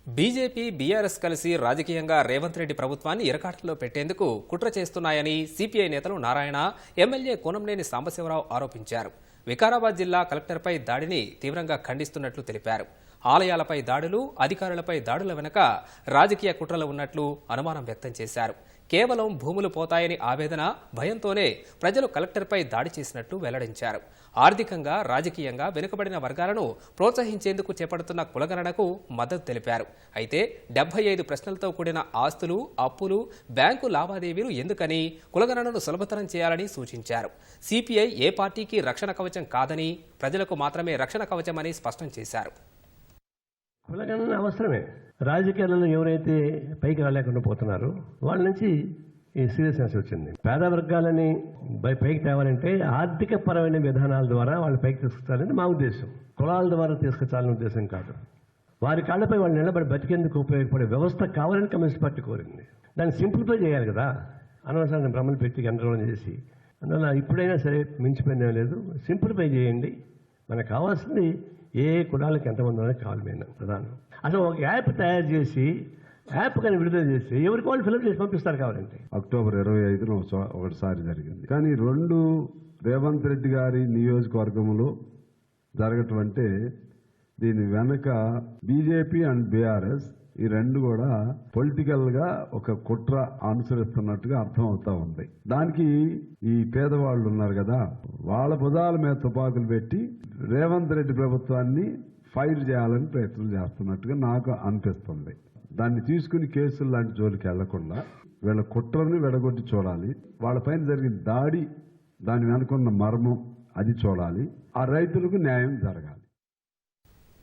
BJP, BRS కలిసి రాజకీయంగా రేవంత్ రెడ్డి ప్రభుత్వాన్ని ఇరకాటంలో పెట్టేందుకు కుట్ర చేస్తున్నాయని సిపిఐ నేతలు నారాయణ, ఎమ్మెల్యే కోనంనేని సాంబశివరావు ఆరోపించారు. వికారాబాద్ జిల్లా కలెక్టర్పై దాడిని తీవ్రంగా ఖండిస్తున్నట్లు తెలిపారు. ఆలయాలపై దాడులు, అధికారులపై దాడుల వెనుక రాజకీయ కుట్రలు ఉన్నట్లు అనుమానం వ్యక్తం చేశారు. కేవలం భూములు పోతాయని ఆవేదన, భయంతోనే ప్రజలు కలెక్టర్పై దాడి చేసినట్లు వెల్లడించారు. ఆర్థికంగా, రాజకీయంగా వెనుకబడిన వర్గాలను ప్రోత్సహించేందుకు చేపడుతున్న కులగణనకు మద్దతు తెలిపారు. అయితే 75 ప్రశ్నలతో కూడిన ఆస్తులు, అప్పులు, బ్యాంకు లావాదేవీలు ఎందుకని కులగణనను సులభతరం చేయాలని సూచించారు. సిపిఐ ఏ పార్టీకి రక్షణ కవచం కాదని, ప్రజలకు మాత్రమే రక్షణ కవచమని స్పష్టం చేశారు. కులగణన అవసరమే. రాజకీయాలలో ఎవరైతే పైకి రాలేకుండా పోతున్నారో వాళ్ళ నుంచి ఈ సీరియస్నెస్ వచ్చింది. పేద వర్గాలని పైకి తేవాలంటే ఆర్థిక పరమైన విధానాల ద్వారా వాళ్ళని పైకి తీసుకొచ్చాలని మా ఉద్దేశం. కులాల ద్వారా తీసుకొచ్చాలనే ఉద్దేశం కాదు. వారి కాళ్ళపై వాళ్ళు నిలబడి బతికేందుకు ఉపయోగపడే వ్యవస్థ కావాలని కమ్యూనిస్ట్ పార్టీ కోరింది. దాన్ని సింప్లిఫై చేయాలి కదా, అనవసరంగా భ్రమలు పెట్టి గందరగోళం చేసి. అందువల్ల ఇప్పుడైనా సరే మించిపోయిందేం లేదు, సింప్లిఫై చేయండి. మనకు కావాల్సింది ఏ కులాలకు ఎంతమంది అనేది కావాలి. మేము ప్రధానం అసలు ఒక యాప్ తయారు చేసి యాప్ కానీ విడుదల చేసి ఎవరికి వాళ్ళు ఫిల్అప్ చేసి పంపిస్తారు కావాలంటే. అక్టోబర్ 25న ఒకటిసారి జరిగింది. కానీ రేవంత్ రెడ్డి గారి నియోజకవర్గంలో జరగటం అంటే దీని వెనక బీజేపీ అండ్ బీఆర్ఎస్ ఈ రెండు కూడా పొలిటికల్ గా ఒక కుట్ర అనుసరిస్తున్నట్టుగా అర్థం అవుతా ఉంది. దానికి ఈ పేదవాళ్ళు ఉన్నారు కదా, వాళ్ళ భుజాల మీద తుపాకులు పెట్టి రేవంత్ రెడ్డి ప్రభుత్వాన్ని ఫైర్ చేయాలని ప్రయత్నం చేస్తున్నట్టుగా నాకు అనిపిస్తుంది. దాన్ని తీసుకుని కేసులు లాంటి జోలికి వెళ్లకుండా వీళ్ళ కుట్రని వెడగొట్టి చూడాలి. వాళ్ళపైన జరిగిన దాడి, దాని వెనుకున్న మర్మం అది చూడాలి. ఆ రైతులకు న్యాయం జరగాలి.